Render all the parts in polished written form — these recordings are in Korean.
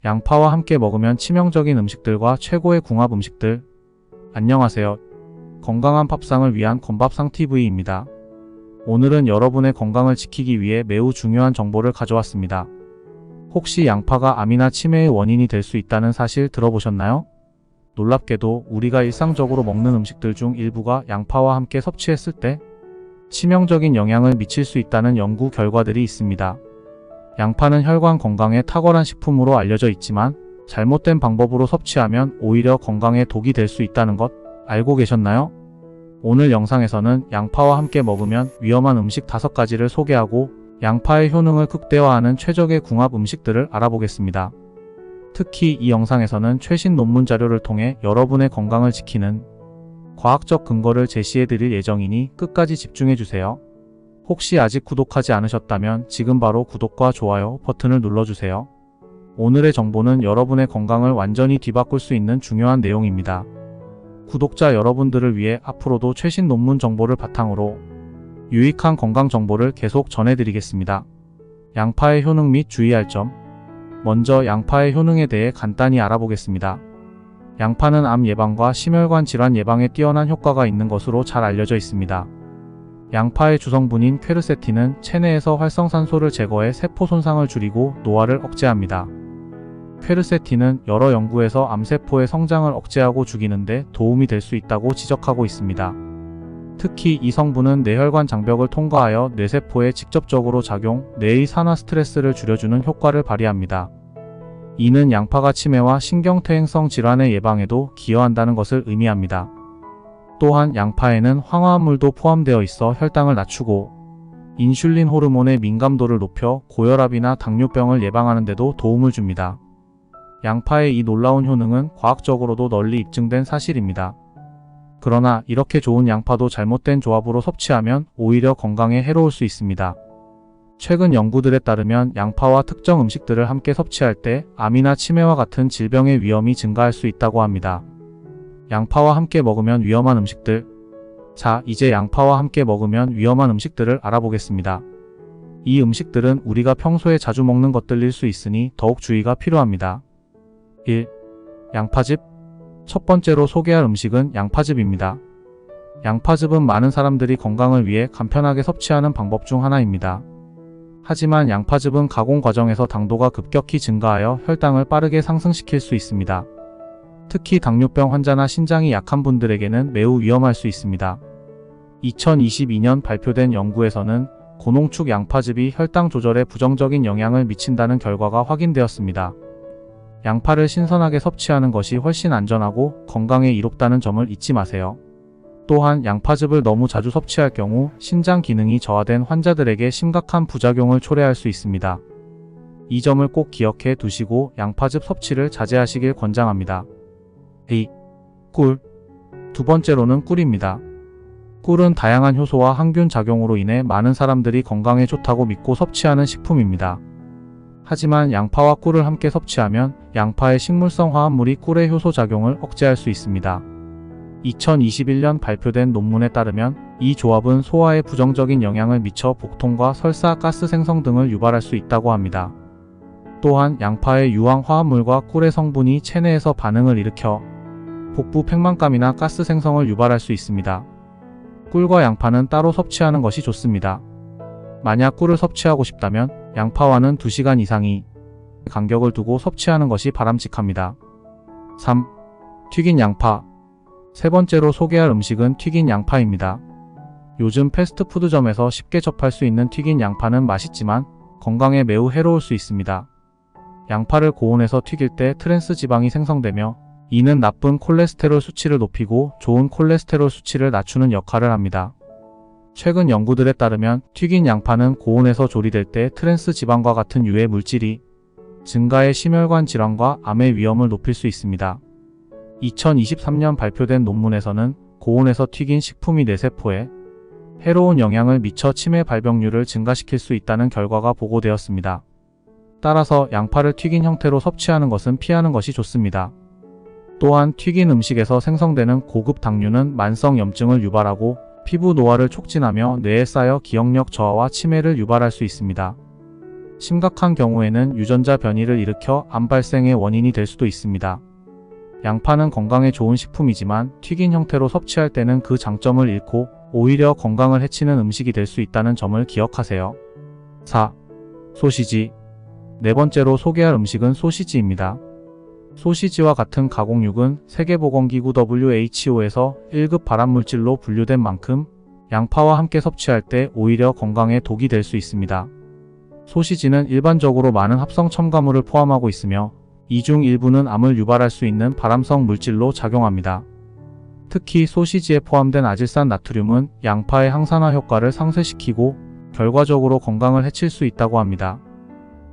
양파와 함께 먹으면 치명적인 음식들과 최고의 궁합 음식들. 안녕하세요. 건강한 밥상을 위한 건밥상TV입니다. 오늘은 여러분의 건강을 지키기 위해 매우 중요한 정보를 가져왔습니다. 혹시 양파가 암이나 치매의 원인이 될 수 있다는 사실 들어보셨나요? 놀랍게도 우리가 일상적으로 먹는 음식들 중 일부가 양파와 함께 섭취했을 때 치명적인 영향을 미칠 수 있다는 연구 결과들이 있습니다. 양파는 혈관 건강에 탁월한 식품으로 알려져 있지만 잘못된 방법으로 섭취하면 오히려 건강에 독이 될 수 있다는 것 알고 계셨나요? 오늘 영상에서는 양파와 함께 먹으면 위험한 음식 5가지를 소개하고 양파의 효능을 극대화하는 최적의 궁합 음식들을 알아보겠습니다. 특히 이 영상에서는 최신 논문 자료를 통해 여러분의 건강을 지키는 과학적 근거를 제시해 드릴 예정이니 끝까지 집중해주세요. 혹시 아직 구독하지 않으셨다면 지금 바로 구독과 좋아요 버튼을 눌러주세요. 오늘의 정보는 여러분의 건강을 완전히 뒤바꿀 수 있는 중요한 내용입니다. 구독자 여러분들을 위해 앞으로도 최신 논문 정보를 바탕으로 유익한 건강 정보를 계속 전해드리겠습니다. 양파의 효능 및 주의할 점. 먼저 양파의 효능에 대해 간단히 알아보겠습니다. 양파는 암 예방과 심혈관 질환 예방에 뛰어난 효과가 있는 것으로 잘 알려져 있습니다. 양파의 주성분인 퀘르세틴은 체내에서 활성산소를 제거해 세포 손상을 줄이고 노화를 억제합니다. 퀘르세틴은 여러 연구에서 암세포의 성장을 억제하고 죽이는데 도움이 될 수 있다고 지적하고 있습니다. 특히 이 성분은 뇌혈관 장벽을 통과하여 뇌세포에 직접적으로 작용, 뇌의 산화 스트레스를 줄여주는 효과를 발휘합니다. 이는 양파가 치매와 신경퇴행성 질환의 예방에도 기여한다는 것을 의미합니다. 또한 양파에는 황화합물도 포함되어 있어 혈당을 낮추고 인슐린 호르몬의 민감도를 높여 고혈압이나 당뇨병을 예방하는 데도 도움을 줍니다. 양파의 이 놀라운 효능은 과학적으로도 널리 입증된 사실입니다. 그러나 이렇게 좋은 양파도 잘못된 조합으로 섭취하면 오히려 건강에 해로울 수 있습니다. 최근 연구들에 따르면 양파와 특정 음식들을 함께 섭취할 때 암이나 치매와 같은 질병의 위험이 증가할 수 있다고 합니다. 양파와 함께 먹으면 위험한 음식들. 자, 이제 양파와 함께 먹으면 위험한 음식들을 알아보겠습니다. 이 음식들은 우리가 평소에 자주 먹는 것들일 수 있으니 더욱 주의가 필요합니다. 1. 양파즙. 첫 번째로 소개할 음식은 양파즙입니다. 양파즙은 많은 사람들이 건강을 위해 간편하게 섭취하는 방법 중 하나입니다. 하지만 양파즙은 가공 과정에서 당도가 급격히 증가하여 혈당을 빠르게 상승시킬 수 있습니다. 특히 당뇨병 환자나 신장이 약한 분들에게는 매우 위험할 수 있습니다. 2022년 발표된 연구에서는 고농축 양파즙이 혈당 조절에 부정적인 영향을 미친다는 결과가 확인되었습니다. 양파를 신선하게 섭취하는 것이 훨씬 안전하고 건강에 이롭다는 점을 잊지 마세요. 또한 양파즙을 너무 자주 섭취할 경우 신장 기능이 저하된 환자들에게 심각한 부작용을 초래할 수 있습니다. 이 점을 꼭 기억해 두시고 양파즙 섭취를 자제하시길 권장합니다. 2. 꿀. 두 번째로는 꿀입니다. 꿀은 다양한 효소와 항균 작용으로 인해 많은 사람들이 건강에 좋다고 믿고 섭취하는 식품입니다. 하지만 양파와 꿀을 함께 섭취하면 양파의 식물성 화합물이 꿀의 효소 작용을 억제할 수 있습니다. 2021년 발표된 논문에 따르면 이 조합은 소화에 부정적인 영향을 미쳐 복통과 설사, 가스 생성 등을 유발할 수 있다고 합니다. 또한 양파의 유황 화합물과 꿀의 성분이 체내에서 반응을 일으켜 복부 팽만감이나 가스 생성을 유발할 수 있습니다. 꿀과 양파는 따로 섭취하는 것이 좋습니다. 만약 꿀을 섭취하고 싶다면 양파와는 2시간 이상의 간격을 두고 섭취하는 것이 바람직합니다. 3. 튀긴 양파. 세 번째로 소개할 음식은 튀긴 양파입니다. 요즘 패스트푸드점에서 쉽게 접할 수 있는 튀긴 양파는 맛있지만 건강에 매우 해로울 수 있습니다. 양파를 고온에서 튀길 때 트랜스 지방이 생성되며 이는 나쁜 콜레스테롤 수치를 높이고 좋은 콜레스테롤 수치를 낮추는 역할을 합니다. 최근 연구들에 따르면 튀긴 양파는 고온에서 조리될 때 트랜스 지방과 같은 유해 물질이 증가해 심혈관 질환과 암의 위험을 높일 수 있습니다. 2023년 발표된 논문에서는 고온에서 튀긴 식품이 뇌세포에 해로운 영향을 미쳐 치매 발병률을 증가시킬 수 있다는 결과가 보고되었습니다. 따라서 양파를 튀긴 형태로 섭취하는 것은 피하는 것이 좋습니다. 또한 튀긴 음식에서 생성되는 고급 당류는 만성 염증을 유발하고 피부 노화를 촉진하며 뇌에 쌓여 기억력 저하와 치매를 유발할 수 있습니다. 심각한 경우에는 유전자 변이를 일으켜 암 발생의 원인이 될 수도 있습니다. 양파는 건강에 좋은 식품이지만 튀긴 형태로 섭취할 때는 그 장점을 잃고 오히려 건강을 해치는 음식이 될 수 있다는 점을 기억하세요. 4. 소시지. 네 번째로 소개할 음식은 소시지입니다. 소시지와 같은 가공육은 세계보건기구 WHO에서 1급 발암물질로 분류된 만큼 양파와 함께 섭취할 때 오히려 건강에 독이 될 수 있습니다. 소시지는 일반적으로 많은 합성 첨가물을 포함하고 있으며 이 중 일부는 암을 유발할 수 있는 발암성 물질로 작용합니다. 특히 소시지에 포함된 아질산 나트륨은 양파의 항산화 효과를 상쇄시키고 결과적으로 건강을 해칠 수 있다고 합니다.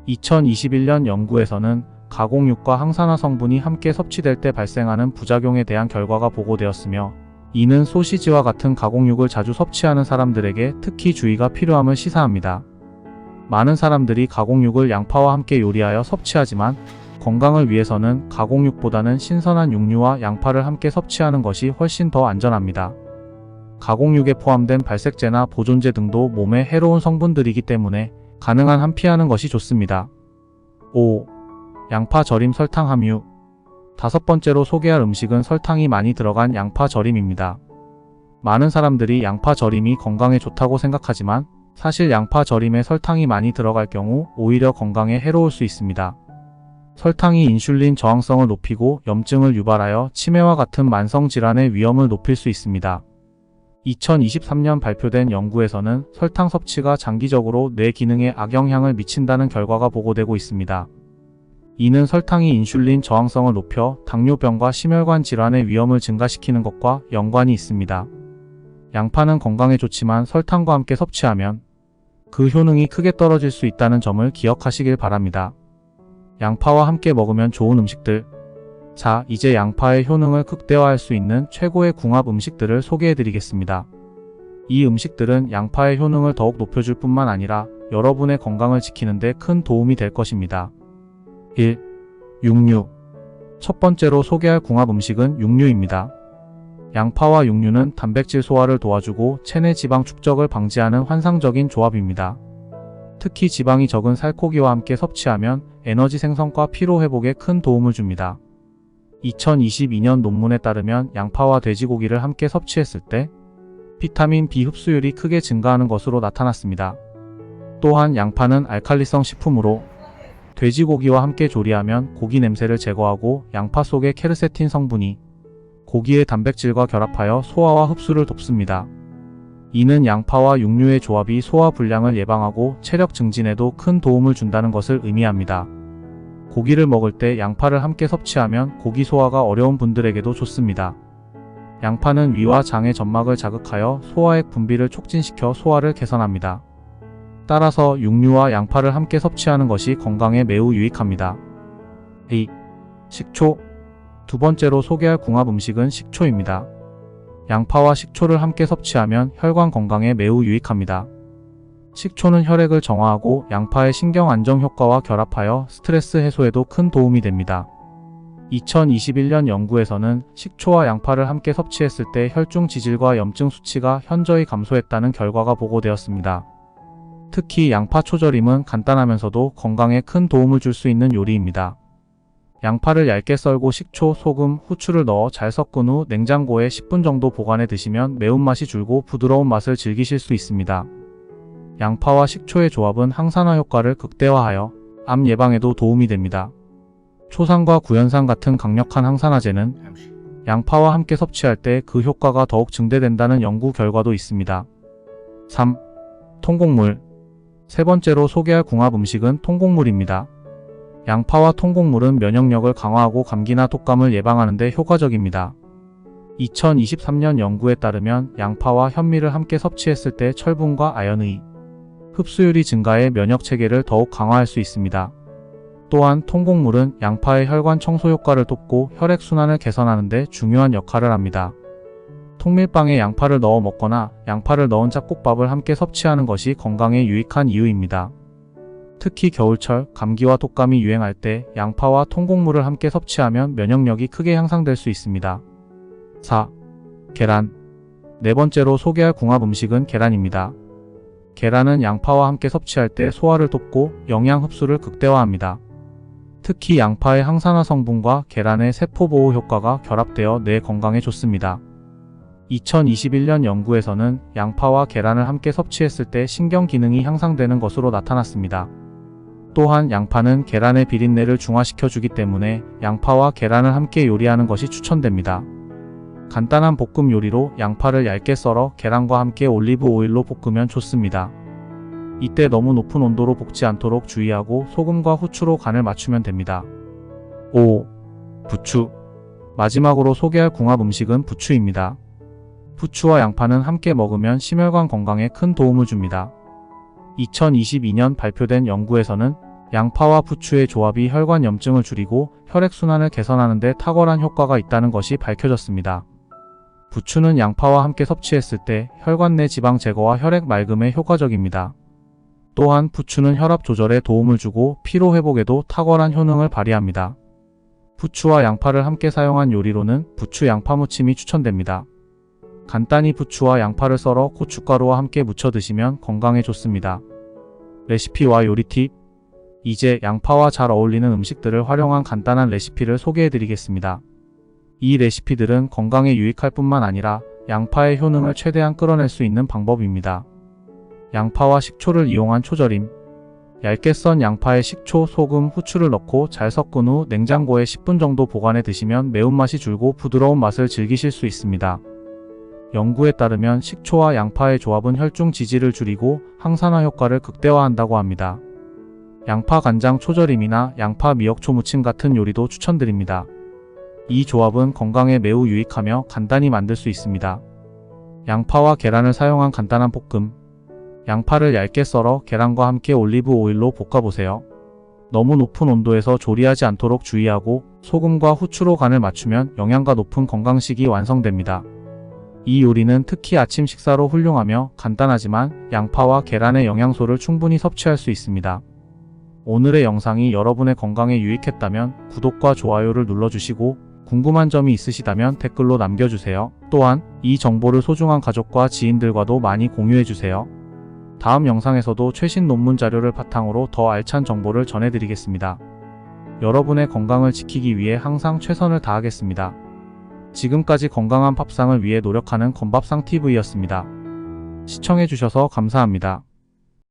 2021년 연구에서는 가공육과 항산화 성분이 함께 섭취될 때 발생하는 부작용에 대한 결과가 보고되었으며 이는 소시지와 같은 가공육을 자주 섭취하는 사람들에게 특히 주의가 필요함을 시사합니다. 많은 사람들이 가공육을 양파와 함께 요리하여 섭취하지만 건강을 위해서는 가공육보다는 신선한 육류와 양파를 함께 섭취하는 것이 훨씬 더 안전합니다. 가공육에 포함된 발색제나 보존제 등도 몸에 해로운 성분들이기 때문에 가능한 한 피하는 것이 좋습니다. 5. 양파 절임 설탕 함유. 다섯 번째로 소개할 음식은 설탕이 많이 들어간 양파 절임입니다. 많은 사람들이 양파 절임이 건강에 좋다고 생각하지만 사실 양파 절임에 설탕이 많이 들어갈 경우 오히려 건강에 해로울 수 있습니다. 설탕이 인슐린 저항성을 높이고 염증을 유발하여 치매와 같은 만성질환의 위험을 높일 수 있습니다. 2023년 발표된 연구에서는 설탕 섭취가 장기적으로 뇌 기능에 악영향을 미친다는 결과가 보고되고 있습니다. 이는 설탕이 인슐린 저항성을 높여 당뇨병과 심혈관 질환의 위험을 증가시키는 것과 연관이 있습니다. 양파는 건강에 좋지만 설탕과 함께 섭취하면 그 효능이 크게 떨어질 수 있다는 점을 기억하시길 바랍니다. 양파와 함께 먹으면 좋은 음식들. 자, 이제 양파의 효능을 극대화할 수 있는 최고의 궁합 음식들을 소개해드리겠습니다. 이 음식들은 양파의 효능을 더욱 높여줄 뿐만 아니라 여러분의 건강을 지키는 데 큰 도움이 될 것입니다. 1. 육류. 첫 번째로 소개할 궁합 음식은 육류입니다. 양파와 육류는 단백질 소화를 도와주고 체내 지방 축적을 방지하는 환상적인 조합입니다. 특히 지방이 적은 살코기와 함께 섭취하면 에너지 생성과 피로 회복에 큰 도움을 줍니다. 2022년 논문에 따르면 양파와 돼지고기를 함께 섭취했을 때 비타민 B 흡수율이 크게 증가하는 것으로 나타났습니다. 또한 양파는 알칼리성 식품으로 돼지고기와 함께 조리하면 고기 냄새를 제거하고 양파 속의 케르세틴 성분이 고기의 단백질과 결합하여 소화와 흡수를 돕습니다. 이는 양파와 육류의 조합이 소화 불량을 예방하고 체력 증진에도 큰 도움을 준다는 것을 의미합니다. 고기를 먹을 때 양파를 함께 섭취하면 고기 소화가 어려운 분들에게도 좋습니다. 양파는 위와 장의 점막을 자극하여 소화액 분비를 촉진시켜 소화를 개선합니다. 따라서 육류와 양파를 함께 섭취하는 것이 건강에 매우 유익합니다. 2. 식초. 두 번째로 소개할 궁합 음식은 식초입니다. 양파와 식초를 함께 섭취하면 혈관 건강에 매우 유익합니다. 식초는 혈액을 정화하고 양파의 신경 안정 효과와 결합하여 스트레스 해소에도 큰 도움이 됩니다. 2021년 연구에서는 식초와 양파를 함께 섭취했을 때 혈중 지질과 염증 수치가 현저히 감소했다는 결과가 보고되었습니다. 특히 양파 초절임은 간단하면서도 건강에 큰 도움을 줄 수 있는 요리입니다. 양파를 얇게 썰고 식초, 소금, 후추를 넣어 잘 섞은 후 냉장고에 10분 정도 보관해 드시면 매운맛이 줄고 부드러운 맛을 즐기실 수 있습니다. 양파와 식초의 조합은 항산화 효과를 극대화하여 암 예방에도 도움이 됩니다. 초산과 구연산 같은 강력한 항산화제는 양파와 함께 섭취할 때 그 효과가 더욱 증대된다는 연구 결과도 있습니다. 3. 통곡물. 세 번째로 소개할 궁합 음식은 통곡물입니다. 양파와 통곡물은 면역력을 강화하고 감기나 독감을 예방하는 데 효과적입니다. 2023년 연구에 따르면 양파와 현미를 함께 섭취했을 때 철분과 아연의 흡수율이 증가해 면역 체계를 더욱 강화할 수 있습니다. 또한 통곡물은 양파의 혈관 청소 효과를 돕고 혈액순환을 개선하는 데 중요한 역할을 합니다. 통밀빵에 양파를 넣어 먹거나 양파를 넣은 잡곡밥을 함께 섭취하는 것이 건강에 유익한 이유입니다. 특히 겨울철 감기와 독감이 유행할 때 양파와 통곡물을 함께 섭취하면 면역력이 크게 향상될 수 있습니다. 4. 계란. 네 번째로 소개할 궁합 음식은 계란입니다. 계란은 양파와 함께 섭취할 때 소화를 돕고 영양 흡수를 극대화합니다. 특히 양파의 항산화 성분과 계란의 세포 보호 효과가 결합되어 뇌 건강에 좋습니다. 2021년 연구에서는 양파와 계란을 함께 섭취했을 때 신경 기능이 향상되는 것으로 나타났습니다. 또한 양파는 계란의 비린내를 중화시켜주기 때문에 양파와 계란을 함께 요리하는 것이 추천됩니다. 간단한 볶음 요리로 양파를 얇게 썰어 계란과 함께 올리브 오일로 볶으면 좋습니다. 이때 너무 높은 온도로 볶지 않도록 주의하고 소금과 후추로 간을 맞추면 됩니다. 5. 부추. 마지막으로 소개할 궁합 음식은 부추입니다. 부추와 양파는 함께 먹으면 심혈관 건강에 큰 도움을 줍니다. 2022년 발표된 연구에서는 양파와 부추의 조합이 혈관 염증을 줄이고 혈액순환을 개선하는 데 탁월한 효과가 있다는 것이 밝혀졌습니다. 부추는 양파와 함께 섭취했을 때 혈관 내 지방 제거와 혈액 맑음에 효과적입니다. 또한 부추는 혈압 조절에 도움을 주고 피로 회복에도 탁월한 효능을 발휘합니다. 부추와 양파를 함께 사용한 요리로는 부추 양파 무침이 추천됩니다. 간단히 부추와 양파를 썰어 고춧가루와 함께 무쳐 드시면 건강에 좋습니다. 레시피와 요리 팁. 이제 양파와 잘 어울리는 음식들을 활용한 간단한 레시피를 소개해 드리겠습니다. 이 레시피들은 건강에 유익할 뿐만 아니라 양파의 효능을 최대한 끌어낼 수 있는 방법입니다. 양파와 식초를 이용한 초절임. 얇게 썬 양파에 식초, 소금, 후추를 넣고 잘 섞은 후 냉장고에 10분 정도 보관해 드시면 매운맛이 줄고 부드러운 맛을 즐기실 수 있습니다. 연구에 따르면 식초와 양파의 조합은 혈중 지지를 줄이고 항산화 효과를 극대화한다고 합니다. 양파 간장 초절임이나 양파 미역초 무침 같은 요리도 추천드립니다. 이 조합은 건강에 매우 유익하며 간단히 만들 수 있습니다. 양파와 계란을 사용한 간단한 볶음. 양파를 얇게 썰어 계란과 함께 올리브 오일로 볶아보세요. 너무 높은 온도에서 조리하지 않도록 주의하고 소금과 후추로 간을 맞추면 영양가 높은 건강식이 완성됩니다. 이 요리는 특히 아침 식사로 훌륭하며 간단하지만 양파와 계란의 영양소를 충분히 섭취할 수 있습니다. 오늘의 영상이 여러분의 건강에 유익했다면 구독과 좋아요를 눌러주시고 궁금한 점이 있으시다면 댓글로 남겨주세요. 또한 이 정보를 소중한 가족과 지인들과도 많이 공유해주세요. 다음 영상에서도 최신 논문 자료를 바탕으로 더 알찬 정보를 전해드리겠습니다. 여러분의 건강을 지키기 위해 항상 최선을 다하겠습니다. 지금까지 건강한 밥상을 위해 노력하는 건밥상TV였습니다. 시청해주셔서 감사합니다.